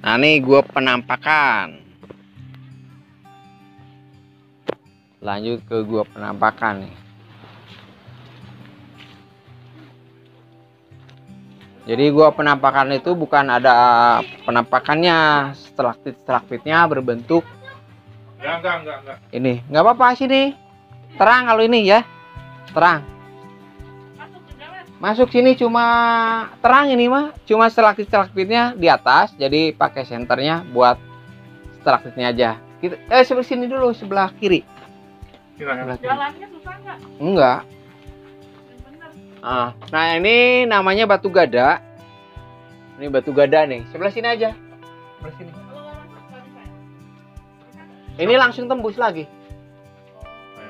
Nah, ini gua penampakan. Lanjut ke gua penampakan nih. Jadi gua penampakan itu bukan ada penampakannya, stalaktit-stalaktitnya berbentuk. Enggak. Ini nggak apa-apa sini. Terang kalau ini ya. Terang. Masuk sini cuma terang ini mah, cuma stalaktit-stalaktitnya di atas, jadi pakai senternya buat stalaktitnya aja. Kita sebelah sini dulu, sebelah kiri. Sebelah kiri. Jalannya susah nggak? Enggak. Nah, ini namanya batu gada. Ini batu gada nih. Sebelah sini aja. Sebelah sini. Ini langsung tembus lagi.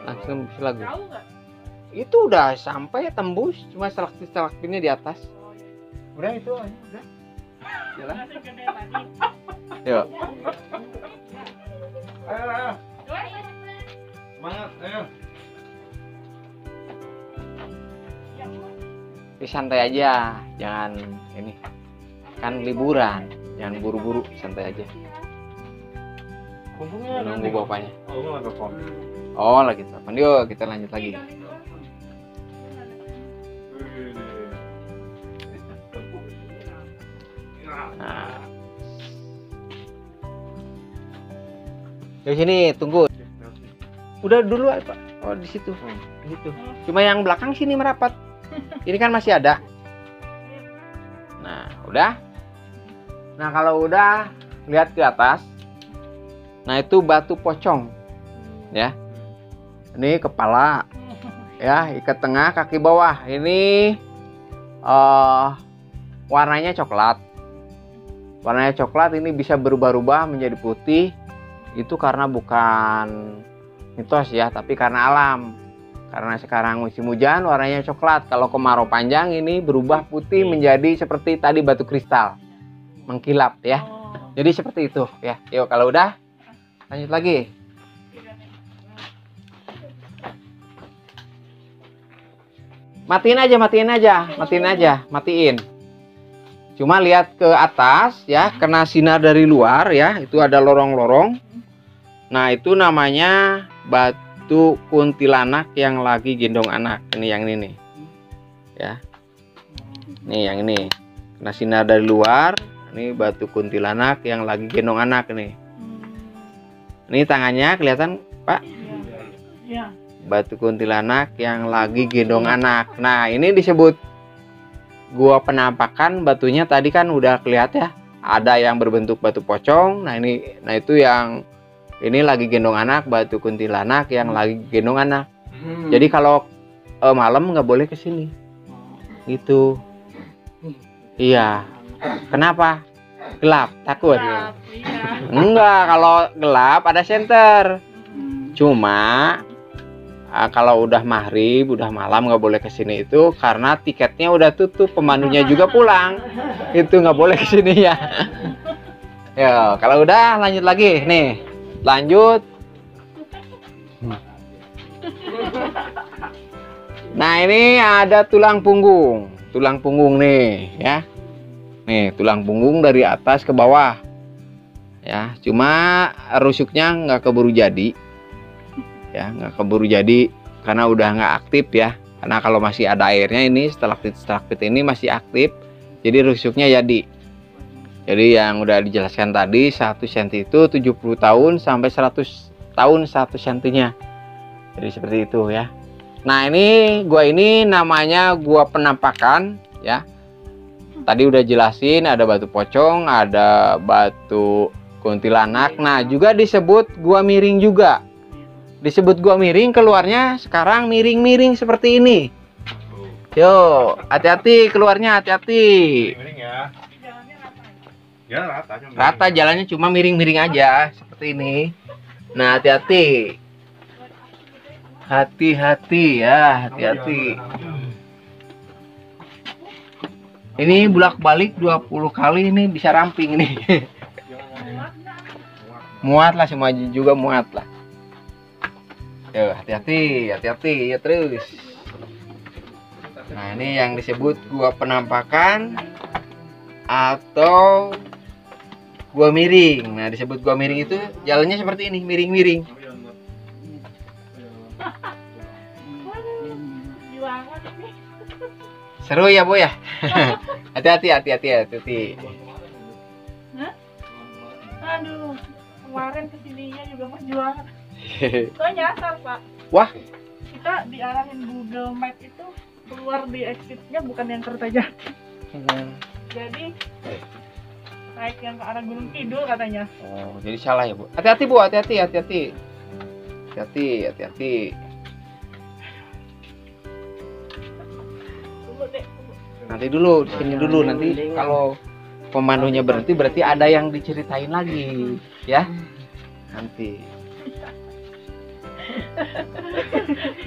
Langsung tembus lagi. Jauh nggak? Itu udah sampai tembus, cuma stalaktit-stalaktitnya di atas. Udah itu aja, udah. Jalan. Masih gede lagi. Yuk. Ayo. Semangat, ayo. Santai aja, jangan ini. Kan liburan, jangan buru-buru, santai aja. Punggungnya Nunggu bapaknya. Oh, nggak telepon. Oh, lagi telepon. Yuk, kita lanjut lagi. Nah. Di sini tunggu. Udah dulu Pak. Oh, di situ. Di situ. Cuma yang belakang sini merapat. Ini kan masih ada. Nah, udah. Nah, kalau udah lihat ke atas. Nah, itu batu pocong. Ya. Ini kepala. Ya, ikat tengah, kaki bawah. Ini warnanya coklat. Warnanya coklat, ini bisa berubah-ubah menjadi putih. Itu karena bukan mitos ya, tapi karena alam. Karena sekarang musim hujan warnanya coklat. Kalau kemarau panjang ini berubah putih menjadi seperti tadi batu kristal. Mengkilap ya. Jadi seperti itu ya. Yuk, kalau udah lanjut lagi. Matiin aja. Cuma lihat ke atas ya, kena sinar dari luar ya. Itu ada lorong-lorong. Nah, itu namanya batu kuntilanak yang lagi gendong anak. Ini yang ini nih. Ya. Nih yang ini. Kena sinar dari luar. Ini batu kuntilanak yang lagi gendong anak nih. Ini tangannya kelihatan, Pak? Iya. Batu kuntilanak yang lagi gendong anak. Nah, ini disebut gua penampakan. Batunya tadi kan udah kelihatan ya. Ada yang berbentuk batu pocong. Nah, itu yang ini lagi gendong anak, batu kuntilanak yang lagi gendong anak. Jadi kalau malam nggak boleh ke sini. Gitu. Iya. Kenapa? Gelap, takut. Iya. Enggak, kalau gelap ada senter. Cuma kalau udah maghrib, udah malam nggak boleh ke sini itu karena tiketnya udah tutup, pemandunya juga pulang. Itu nggak boleh ke sini ya. Ya, kalau udah lanjut lagi nih. Lanjut. Nah, ini ada tulang punggung. Tulang punggung nih ya. Nih, tulang punggung dari atas ke bawah. Ya, cuma rusuknya nggak keburu jadi. Ya, nggak keburu jadi karena udah nggak aktif ya. Karena kalau masih ada airnya ini stalaktit ini masih aktif. Jadi rusuknya jadi. Jadi yang udah dijelaskan tadi 1 cm itu 70 tahun sampai 100 tahun 1 cm-nya. Jadi seperti itu ya. Nah, ini namanya gua penampakan ya. Tadi udah jelasin ada batu pocong, ada batu kuntilanak. Nah, juga disebut gua miring juga. Disebut gua miring, keluarnya sekarang miring-miring seperti ini. Yo, hati-hati keluarnya, hati-hati. Miring ya. Jalannya rata. Ya, Rata jalannya, cuma miring-miring aja seperti ini. Nah, hati-hati. Hati-hati ya, hati-hati. Ini bolak-balik 20 kali ini bisa ramping nih. Muat lah, semua juga muat lah. Yo, hati-hati ya terus. Nah, ini yang disebut gua penampakan atau gua miring. Nah, disebut gua miring itu jalannya seperti ini, miring-miring. Jualan ini. Seru ya, Bu ya? Hati-hati. Hah? Aduh, kemarin kesininya juga mau jualan. Saya nyasar, Pak. Wah, Kita diarahin Google Map itu keluar di exitnya bukan yang Kertajati. Jadi naik yang ke arah Gunung Kidul katanya. oh, jadi salah ya, Bu. Hati-hati, Bu, hati-hati. Hati-hati. Tunggu deh, tunggu. Nanti dulu, di sini dulu. Nanti kalau pemandunya berhenti ada yang diceritain lagi, ya. Nanti.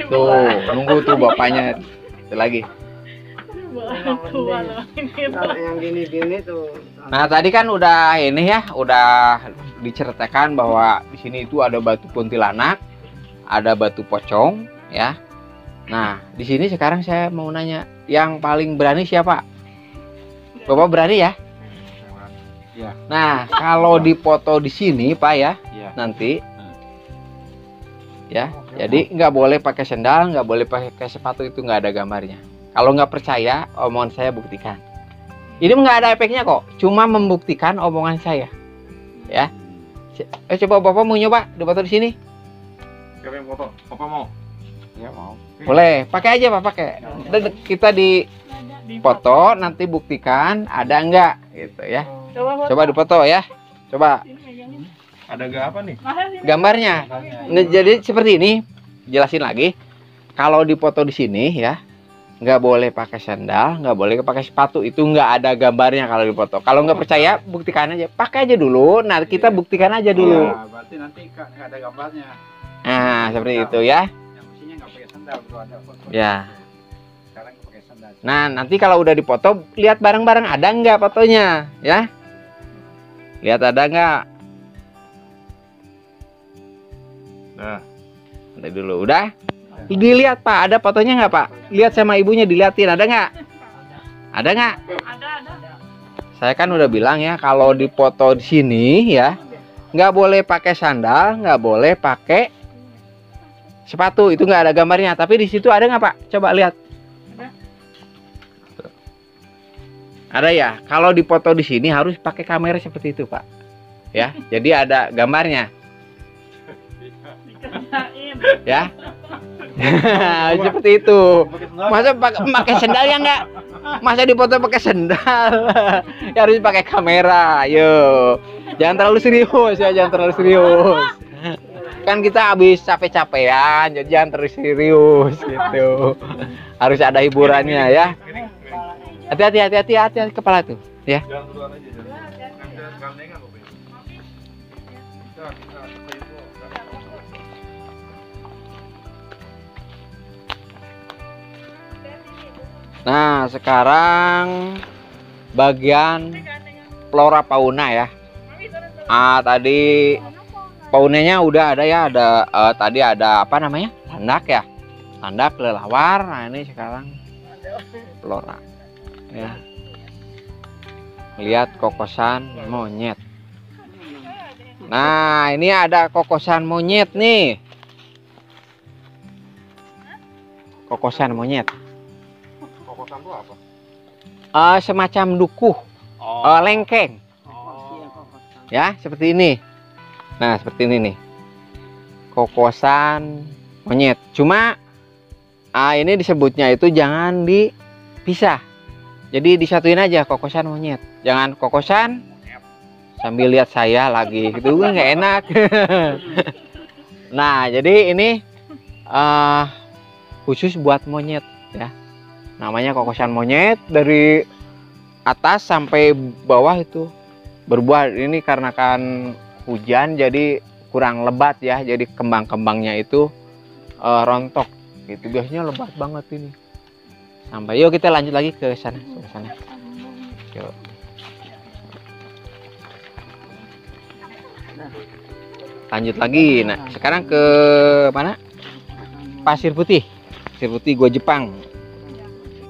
Tuh, nunggu tuh bapaknya. Itu lagi. Tua loh ini. Kalau yang gini-gini tuh. Nah, tadi kan udah ini ya, udah diceritakan bahwa di sini itu ada batu kuntilanak, ada batu pocong, ya. Nah, di sini sekarang saya mau nanya, yang paling berani siapa? Bapak berani ya? Ya. Nah, kalau dipoto di sini, Pak ya, Iya. nanti, ya, jadi nggak boleh pakai sendal, nggak boleh pakai sepatu, itu nggak ada gambarnya. Kalau nggak percaya, omongan saya buktikan. Ini nggak ada efeknya kok, cuma membuktikan omongan saya, ya. Coba Bapak mau nyoba dipoto di sini? Siapa yang foto? Papa mau? Ya mau. Boleh, pakai aja Pak, pakai. Kita di Di foto, nanti buktikan ada nggak, gitu ya. Coba Coba dipoto ya, coba ini megangin. Ada gak apa nih? Mahal sih. gambarnya. Nah, jadi seperti ini, jelasin lagi. Kalau dipoto di sini ya, nggak boleh pakai sandal, nggak boleh pakai sepatu, itu nggak ada gambarnya kalau dipoto. Kalau nggak percaya, buktikan aja, pakai aja dulu. Nah, kita buktikan aja dulu. Ya, berarti nanti nggak ada gambarnya. Nah, seperti itu ya. Yang mestinya nggak pakai sandal kalau ada foto. Ya. Sekarang nggak pakai sandal. Nah, nanti kalau udah dipoto, lihat bareng-bareng ada nggak fotonya, ya? Lihat ada nggak? Nah, Nanti dulu, udah? Dilihat Pak, ada fotonya nggak Pak? Lihat sama ibunya, diliatin, ada nggak? Ada nggak? Ada. Saya kan udah bilang ya, kalau dipoto di sini ya, nggak boleh pakai sandal, nggak boleh pakai sepatu, itu nggak ada gambarnya. Tapi di situ ada nggak Pak? Coba lihat. Ada ya. Kalau dipoto di sini harus pakai kamera seperti itu Pak. Ya, jadi ada gambarnya. Dikerjain. Ya. Seperti itu. Masa pakai sendal ya nggak? Masa dipoto pakai sendal? Ya harus pakai kamera. Yo. Jangan terlalu serius ya, jangan terlalu serius. Kan kita habis capek-capean, jadi jangan terlalu serius gitu. Harus ada hiburannya ya. Hati-hati kepala tuh, ya. jangan duluan aja. Jangan gandengan loh, Beb. Bisa. Nah, sekarang bagian flora fauna ya. Tadi faunanya udah ada ya, ada tadi ada apa namanya? Landak ya. Landak, kelelawar. Nah, ini sekarang flora. Ya. Lihat kokosan monyet. Nah, ini ada kokosan monyet nih. Kokosan monyet. Kokosan tuh apa? Semacam dukuh, lengkeng. Ya, seperti ini. Nah, seperti ini nih. Kokosan monyet. Cuma ini disebutnya itu jangan dipisah. Jadi disatuin aja kokosan monyet. Jangan kokosan sambil lihat saya lagi. Gitu kan nggak enak. Nah, jadi ini khusus buat monyet ya. Namanya kokosan monyet, dari atas sampai bawah itu berbuah. Ini karena kan hujan jadi kurang lebat ya. Jadi kembang-kembangnya itu rontok gitu. Biasanya lebat banget ini. Sampai yuk kita lanjut lagi ke sana, Yuk. Lanjut lagi. Nah, sekarang ke mana? Pasir Putih. Pasir Putih Gua Jepang.